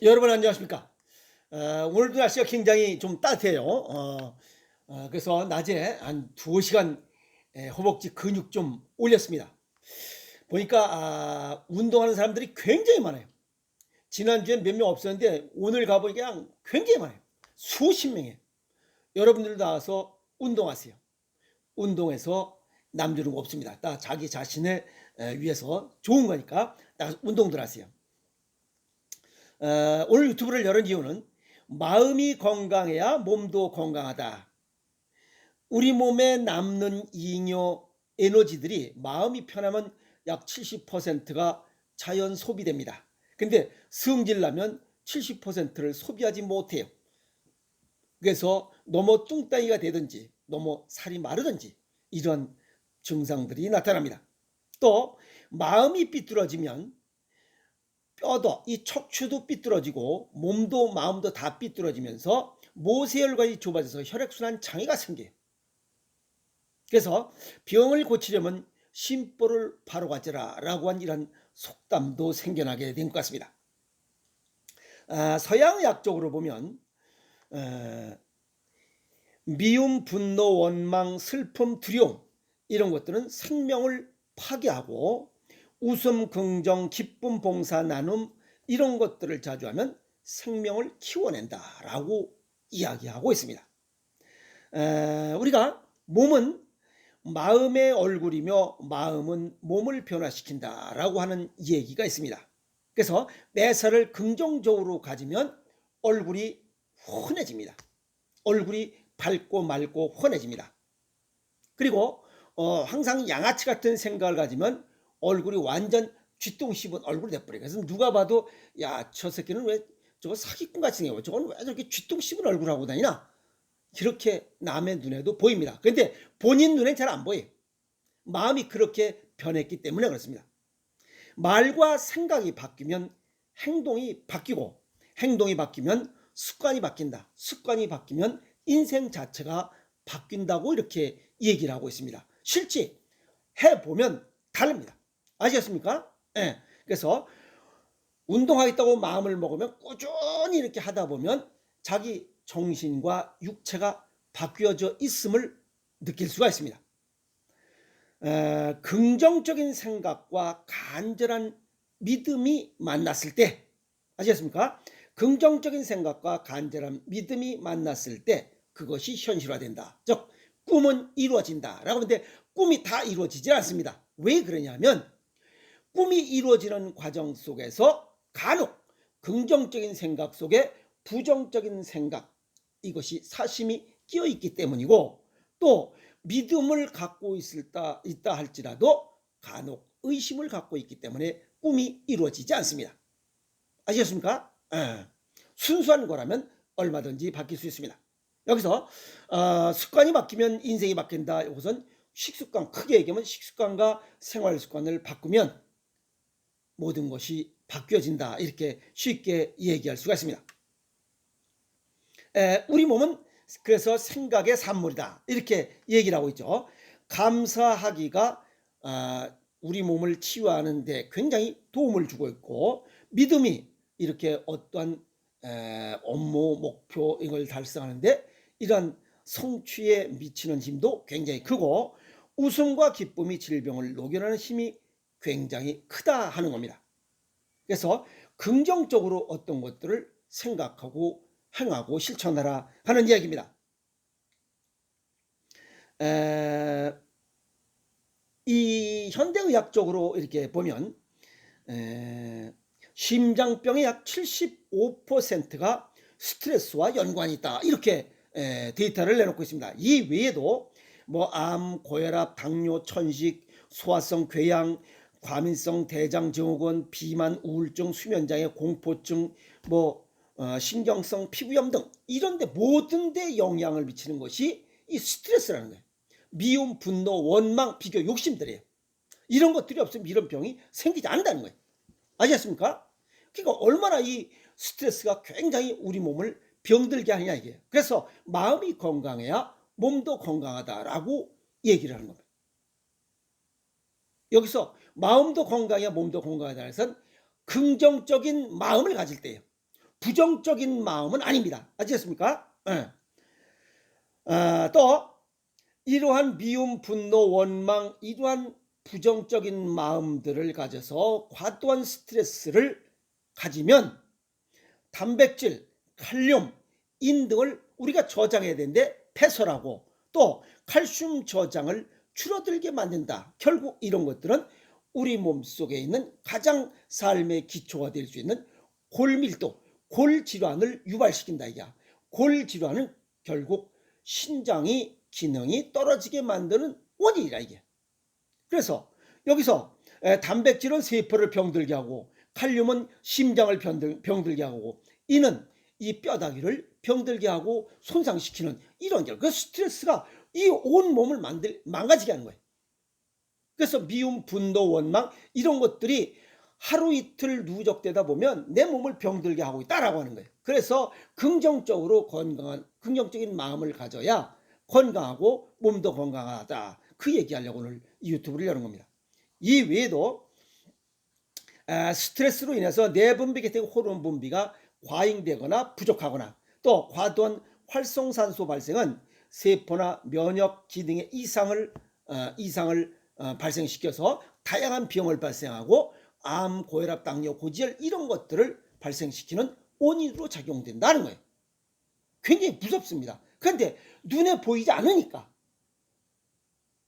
여러분 안녕하십니까? 오늘도 날씨가 굉장히 좀 따뜻해요. 그래서 낮에 한 2시간 허벅지 근육 좀 올렸습니다. 보니까 운동하는 사람들이 굉장히 많아요. 지난주엔 몇 명 없었는데 오늘 가보니까 그냥 굉장히 많아요. 수십 명이에요. 여러분들도 나와서 운동하세요. 운동해서 남주는 거 없습니다. 딱 자기 자신을 위해서 좋은 거니까 딱 운동들 하세요. 오늘 유튜브를 열은 이유는 마음이 건강해야 몸도 건강하다. 우리 몸에 남는 잉여 에너지들이 마음이 편하면 약 70%가 자연 소비됩니다. 근데 성질 나면 70%를 소비하지 못해요. 그래서 너무 뚱따이가 되든지 너무 살이 마르든지 이런 증상들이 나타납니다. 또 마음이 삐뚤어지면 뼈도 이 척추도 삐뚤어지고 몸도 마음도 다 삐뚤어지면서 모세혈관이 좁아져서 혈액순환 장애가 생겨요. 그래서 병을 고치려면 심보를 바로 가져라 라고 한 이런 속담도 생겨나게 된 것 같습니다. 서양의학적으로 보면 미움, 분노, 원망, 슬픔, 두려움 이런 것들은 생명을 파괴하고 웃음, 긍정, 기쁨, 봉사, 나눔 이런 것들을 자주 하면 생명을 키워낸다라고 이야기하고 있습니다. 우리가 몸은 마음의 얼굴이며 마음은 몸을 변화시킨다라고 하는 얘기가 있습니다. 그래서 내사를 긍정적으로 가지면 얼굴이 환해집니다. 얼굴이 밝고 맑고 환해집니다. 그리고 항상 양아치 같은 생각을 가지면 얼굴이 완전 쥐똥 씹은 얼굴이 돼버려요. 그래서 누가 봐도 야, 저 새끼는 왜 저거 사기꾼 같이 생겨, 저건 왜 저렇게 쥐똥 씹은 얼굴 하고 다니나, 이렇게 남의 눈에도 보입니다. 그런데 본인 눈엔 잘 안 보여요. 마음이 그렇게 변했기 때문에 그렇습니다. 말과 생각이 바뀌면 행동이 바뀌고, 행동이 바뀌면 습관이 바뀐다. 습관이 바뀌면 인생 자체가 바뀐다고 이렇게 얘기를 하고 있습니다. 실제 해보면 다릅니다. 아시겠습니까? 네. 그래서 운동하겠다고 마음을 먹으면 꾸준히 이렇게 하다 보면 자기 정신과 육체가 바뀌어져 있음을 느낄 수가 있습니다. 긍정적인 생각과 간절한 믿음이 만났을 때, 아시겠습니까? 긍정적인 생각과 간절한 믿음이 만났을 때 그것이 현실화된다. 즉 꿈은 이루어진다 라고 하는데 꿈이 다 이루어지지 않습니다. 왜 그러냐면 꿈이 이루어지는 과정 속에서 간혹 긍정적인 생각 속에 부정적인 생각, 이것이 사심이 끼어 있기 때문이고, 또 믿음을 갖고 있다 할지라도 간혹 의심을 갖고 있기 때문에 꿈이 이루어지지 않습니다. 아시겠습니까? 순수한 거라면 얼마든지 바뀔 수 있습니다. 여기서 습관이 바뀌면 인생이 바뀐다. 이것은 식습관, 크게 얘기하면 식습관과 생활습관을 바꾸면 모든 것이 바뀌어진다, 이렇게 쉽게 얘기할 수가 있습니다. 우리 몸은 그래서 생각의 산물이다, 이렇게 얘기를 하고 있죠. 감사하기가 우리 몸을 치유하는 데 굉장히 도움을 주고 있고, 믿음이 이렇게 어떠한 업무 목표 이걸 달성하는데 이런 성취에 미치는 힘도 굉장히 크고, 웃음과 기쁨이 질병을 녹여내는 힘이 굉장히 크다 하는 겁니다. 그래서 긍정적으로 어떤 것들을 생각하고 행하고 실천하라 하는 이야기입니다. 이 현대의학적으로 이렇게 보면 심장병의 약 75%가 스트레스와 연관이 있다, 이렇게 데이터를 내놓고 있습니다. 이 외에도 뭐 암, 고혈압, 당뇨, 천식, 소화성 궤양, 과민성 대장증후군, 비만, 우울증, 수면장애, 공포증, 신경성 피부염 등 이런 데 모든 데 영향을 미치는 것이 이 스트레스라는 거예요. 미움, 분노, 원망, 비교, 욕심들이에요. 이런 것들이 없으면 이런 병이 생기지 않는다는 거예요. 아시겠습니까? 그러니까 얼마나 이 스트레스가 굉장히 우리 몸을 병들게 하느냐 이게. 그래서 마음이 건강해야 몸도 건강하다라고 얘기를 하는 겁니다. 여기서 마음도 건강해야 몸도 건강하다는 것은 긍정적인 마음을 가질 때예요. 부정적인 마음은 아닙니다. 아시겠습니까? 예. 또 이러한 미움, 분노, 원망, 이러한 부정적인 마음들을 가져서 과도한 스트레스를 가지면 단백질, 칼륨, 인 등을 우리가 저장해야 되는데 패설하고 또 칼슘 저장을 줄어들게 만든다. 결국 이런 것들은 우리 몸속에 있는 가장 삶의 기초가 될 수 있는 골밀도, 골질환을 유발시킨다. 이게 골질환은 결국 신장이 기능이 떨어지게 만드는 원인이라 이게. 그래서 여기서 단백질은 세포를 병들게 하고 칼륨은 심장을 병들게 하고 이는 이 뼈다귀를 병들게 하고 손상시키는 이런 그 스트레스가 이 온 몸을 망가지게 하는 거예요. 그래서 미움, 분노, 원망 이런 것들이 하루 이틀 누적되다 보면 내 몸을 병들게 하고 있다라고 하는 거예요. 그래서 긍정적으로 건강한 긍정적인 마음을 가져야 건강하고 몸도 건강하다. 그 얘기하려고 오늘 이 유튜브를 여는 겁니다. 이 외에도 스트레스로 인해서 내분비계 되고 호르몬 분비가 과잉되거나 부족하거나 또 과도한 활성산소 발생은 세포나 면역 기능의 이상을 발생시켜서 다양한 병을 발생하고 암, 고혈압, 당뇨, 고지혈 이런 것들을 발생시키는 원인으로 작용된다는 거예요. 굉장히 무섭습니다. 그런데 눈에 보이지 않으니까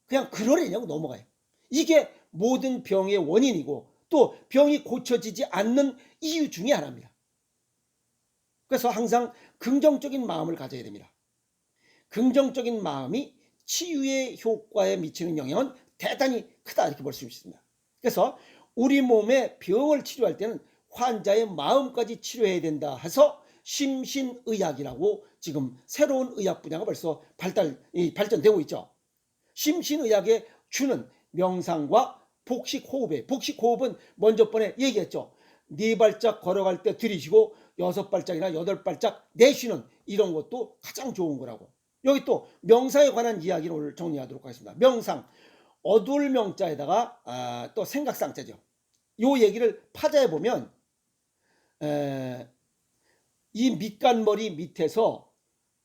그냥 그러려냐고 넘어가요. 이게 모든 병의 원인이고 또 병이 고쳐지지 않는 이유 중에 하나입니다. 그래서 항상 긍정적인 마음을 가져야 됩니다. 긍정적인 마음이 치유의 효과에 미치는 영향은 대단히 크다 이렇게 볼 수 있습니다. 그래서 우리 몸의 병을 치료할 때는 환자의 마음까지 치료해야 된다 해서 심신의학이라고 지금 새로운 의학 분야가 벌써 발전되고 있죠. 심신의학의 주는 명상과 복식호흡이에요. 복식호흡은 먼저 번에 얘기했죠. 4발짝 걸어갈 때 들이쉬고 6발짝이나 8발짝 내쉬는 이런 것도 가장 좋은 거라고. 여기 또 명상에 관한 이야기를 오늘 정리하도록 하겠습니다. 명상, 어두울 명자에다가 또 생각상자죠. 요 얘기를 파자해 보면 이 밑간머리 밑에서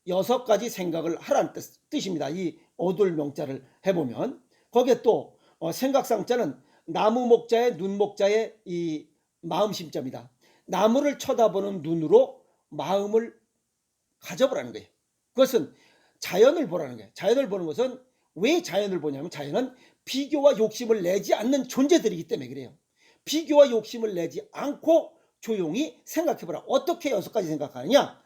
6가지 생각을 하라는 뜻입니다. 이 어두울 명자를 해보면 거기에 또 생각상자는 나무 목자의 눈 목자의 이 마음 심자입니다. 나무를 쳐다보는 눈으로 마음을 가져보라는 거예요. 그것은 자연을 보라는 거예요. 자연을 보는 것은 왜 자연을 보냐면 자연은 비교와 욕심을 내지 않는 존재들이기 때문에 그래요. 비교와 욕심을 내지 않고 조용히 생각해보라. 어떻게 6가지 생각하느냐?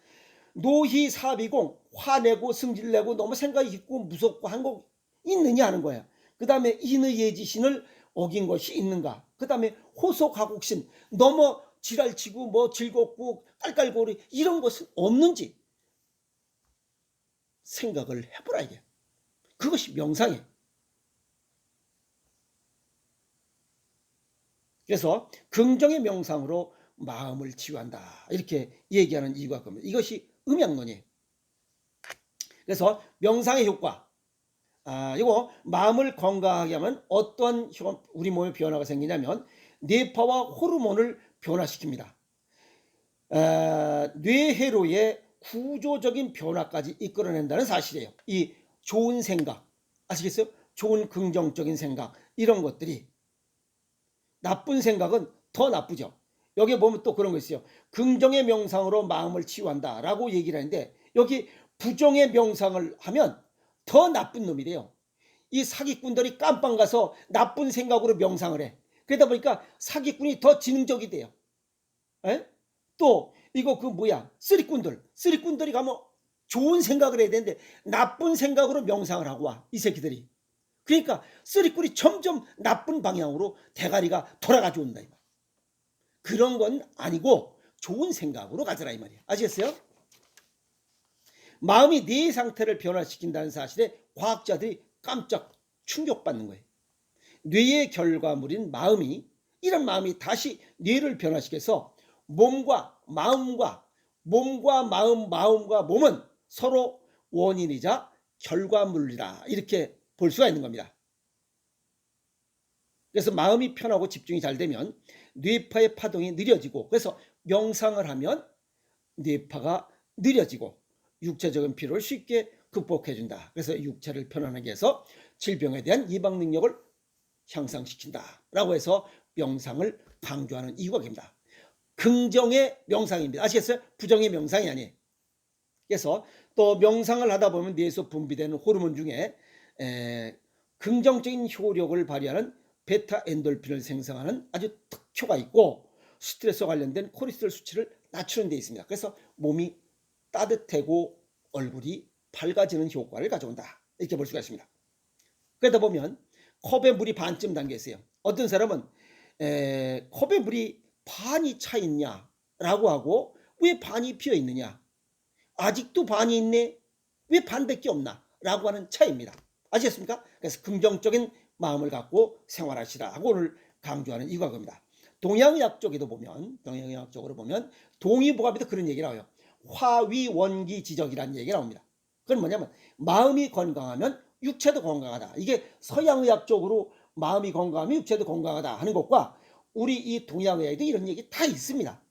노희사비공, 화내고 승질내고 너무 생각이 깊고 무섭고 한 거 있느냐 하는 거예요. 그 다음에 인의예지신을 어긴 것이 있는가? 그 다음에 호소가곡신, 너무 지랄치고 뭐 즐겁고 깔깔거리 이런 것은 없는지 생각을 해보라 이게. 그것이 명상이에요. 그래서 긍정의 명상으로 마음을 치유한다 이렇게 얘기하는 이유가 겁니다. 이것이 음양론이에요. 그래서 명상의 효과, 이거 마음을 건강하게 하면 어떤 우리 몸에 변화가 생기냐면 뇌파와 호르몬을 변화시킵니다. 뇌회로의 구조적인 변화까지 이끌어낸다는 사실이에요. 이 좋은 생각, 아시겠어요? 좋은 긍정적인 생각 이런 것들이 나쁜 생각은 더 나쁘죠. 여기 보면 또 그런 거 있어요. 긍정의 명상으로 마음을 치유한다 라고 얘기를 하는데 여기 부정의 명상을 하면 더 나쁜 놈이래요. 이 사기꾼들이 깜빵 가서 나쁜 생각으로 명상을 해. 그러다 보니까 사기꾼이 더 지능적이 돼요. 또 이거 쓰리꾼들이 가면 좋은 생각을 해야 되는데 나쁜 생각으로 명상을 하고 와. 이 새끼들이. 그러니까 쓰리꾼이 점점 나쁜 방향으로 대가리가 돌아가지고 온다. 그런 건 아니고 좋은 생각으로 가져라 이 말이야. 아시겠어요? 마음이 뇌의 상태를 변화시킨다는 사실에 과학자들이 깜짝 충격받는 거예요. 뇌의 결과물인 이런 마음이 다시 뇌를 변화시켜서 몸과 마음과 몸은 서로 원인이자 결과물이라 이렇게 볼 수가 있는 겁니다. 그래서 마음이 편하고 집중이 잘 되면 뇌파의 파동이 느려지고 그래서 명상을 하면 뇌파가 느려지고 육체적인 피로를 쉽게 극복해준다. 그래서 육체를 편안하게 해서 질병에 대한 예방 능력을 향상시킨다라고 해서 명상을 강조하는 이유가 됩니다. 긍정의 명상입니다. 아시겠어요? 부정의 명상이 아니에요. 그래서 또 명상을 하다 보면 뇌에서 분비되는 호르몬 중에 긍정적인 효력을 발휘하는 베타 엔돌핀을 생성하는 아주 특효가 있고 스트레스와 관련된 코르티솔 수치를 낮추는 데 있습니다. 그래서 몸이 따뜻해고 얼굴이 밝아지는 효과를 가져온다. 이렇게 볼 수가 있습니다. 그러다 보면 컵에 물이 반쯤 담겨 있어요. 어떤 사람은 컵에 물이 반이 차 있냐라고 하고 왜 반이 비어 있느냐? 아직도 반이 있네? 왜 반밖에 없나? 라고 하는 차이입니다. 아시겠습니까? 그래서 긍정적인 마음을 갖고 생활하시라고 오늘 강조하는 이유가 겁니다. 동양의학 쪽에도 보면, 동양의학 쪽으로 보면 동의보감에도 그런 얘기 나와요. 화위원기지적이라는 얘기가 나옵니다. 그건 뭐냐면 마음이 건강하면 육체도 건강하다. 이게 서양의학 쪽으로 마음이 건강하면 육체도 건강하다 하는 것과 우리 이 동양의학에도 이런 얘기 다 있습니다.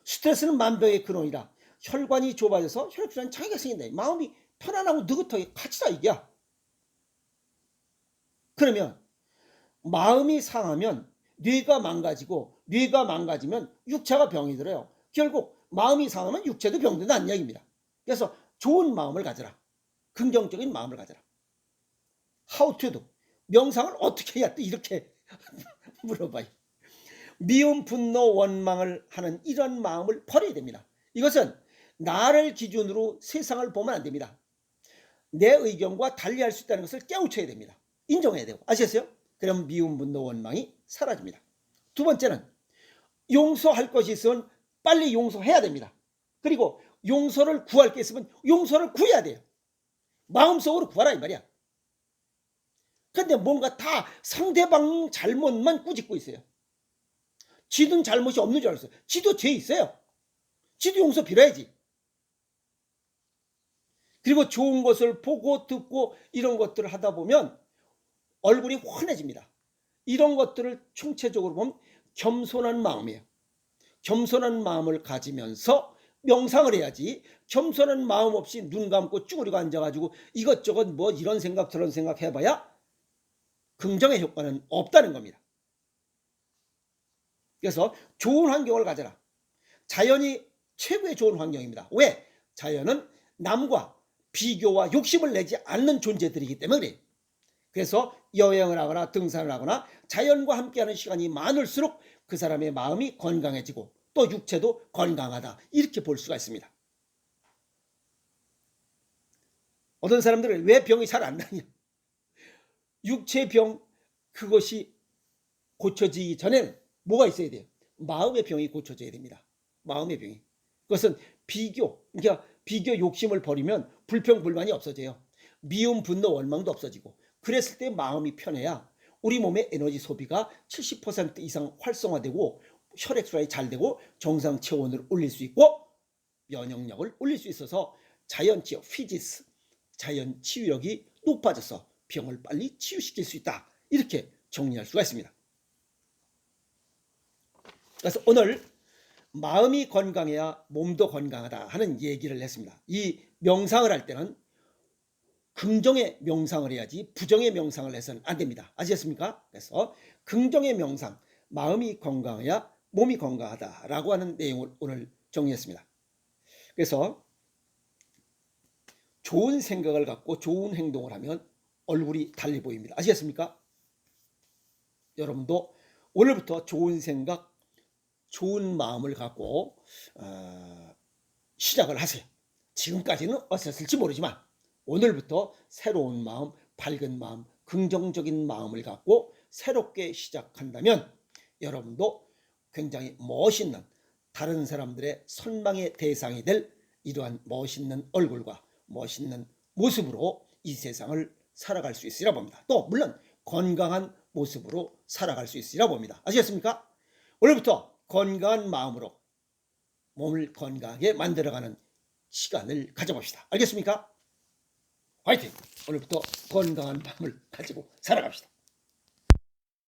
스트레스는 만병의 근원이라 혈관이 좁아져서 혈액순환 장애가 생긴다. 마음이 편안하고 느긋하게 같이다 이게야. 그러면 마음이 상하면 뇌가 망가지고 뇌가 망가지면 육체가 병이 들어요. 결국 마음이 상하면 육체도 병든다는 이야기입니다. 그래서 좋은 마음을 가져라. 긍정적인 마음을 가져라. How to do? 명상을 어떻게 해야 돼? 이렇게 물어봐요. 미움, 분노, 원망을 하는 이런 마음을 버려야 됩니다. 이것은 나를 기준으로 세상을 보면 안 됩니다. 내 의견과 달리할 수 있다는 것을 깨우쳐야 됩니다. 인정해야 되고. 아시겠어요? 그럼 미움, 분노, 원망이 사라집니다. 두 번째는 용서할 것이 있으면 빨리 용서해야 됩니다. 그리고 용서를 구할 게 있으면 용서를 구해야 돼요. 마음속으로 구하라 이 말이야. 근데 뭔가 다 상대방 잘못만 꾸짖고 있어요. 지는 잘못이 없는 줄 알았어요. 지도 죄 있어요. 지도 용서 빌어야지. 그리고 좋은 것을 보고 듣고 이런 것들을 하다 보면 얼굴이 환해집니다. 이런 것들을 총체적으로 보면 겸손한 마음이에요. 겸손한 마음을 가지면서 명상을 해야지 겸손한 마음 없이 눈 감고 쭈그리고 앉아가지고 이것저것 뭐 이런 생각 저런 생각 해봐야 긍정의 효과는 없다는 겁니다. 그래서 좋은 환경을 가져라. 자연이 최고의 좋은 환경입니다. 왜? 자연은 남과 비교와 욕심을 내지 않는 존재들이기 때문에 그래요. 그래서 여행을 하거나 등산을 하거나 자연과 함께하는 시간이 많을수록 그 사람의 마음이 건강해지고 또 육체도 건강하다. 이렇게 볼 수가 있습니다. 어떤 사람들은 왜 병이 잘 안 나냐? 육체병 그것이 고쳐지기 전에는 뭐가 있어야 돼요? 마음의 병이 고쳐져야 됩니다. 마음의 병이. 그것은 그러니까 비교 욕심을 버리면 불평 불만이 없어져요. 미움 분노 원망도 없어지고 그랬을 때 마음이 편해야 우리 몸의 에너지 소비가 70% 이상 활성화되고 혈액순환이 잘 되고 정상 체온을 올릴 수 있고 면역력을 올릴 수 있어서 자연 치유, 피지스, 자연 치유력이 높아져서 병을 빨리 치유시킬 수 있다. 이렇게 정리할 수가 있습니다. 그래서 오늘 마음이 건강해야 몸도 건강하다 하는 얘기를 했습니다. 이 명상을 할 때는 긍정의 명상을 해야지 부정의 명상을 해서는 안 됩니다. 아시겠습니까? 그래서 긍정의 명상, 마음이 건강해야 몸이 건강하다라고 하는 내용을 오늘 정리했습니다. 그래서 좋은 생각을 갖고 좋은 행동을 하면 얼굴이 달리 보입니다. 아시겠습니까? 여러분도 오늘부터 좋은 생각, 좋은 마음을 갖고 시작을 하세요. 지금까지는 어땠을지 모르지만 오늘부터 새로운 마음, 밝은 마음, 긍정적인 마음을 갖고 새롭게 시작한다면 여러분도 굉장히 멋있는 다른 사람들의 선망의 대상이 될 이러한 멋있는 얼굴과 멋있는 모습으로 이 세상을 살아갈 수 있으리라 봅니다. 또 물론 건강한 모습으로 살아갈 수 있으리라 봅니다. 아시겠습니까? 오늘부터 건강한 마음으로 몸을 건강하게 만들어가는 시간을 가져봅시다. 알겠습니까? 화이팅! 오늘부터 건강한 마음을 가지고 살아갑시다.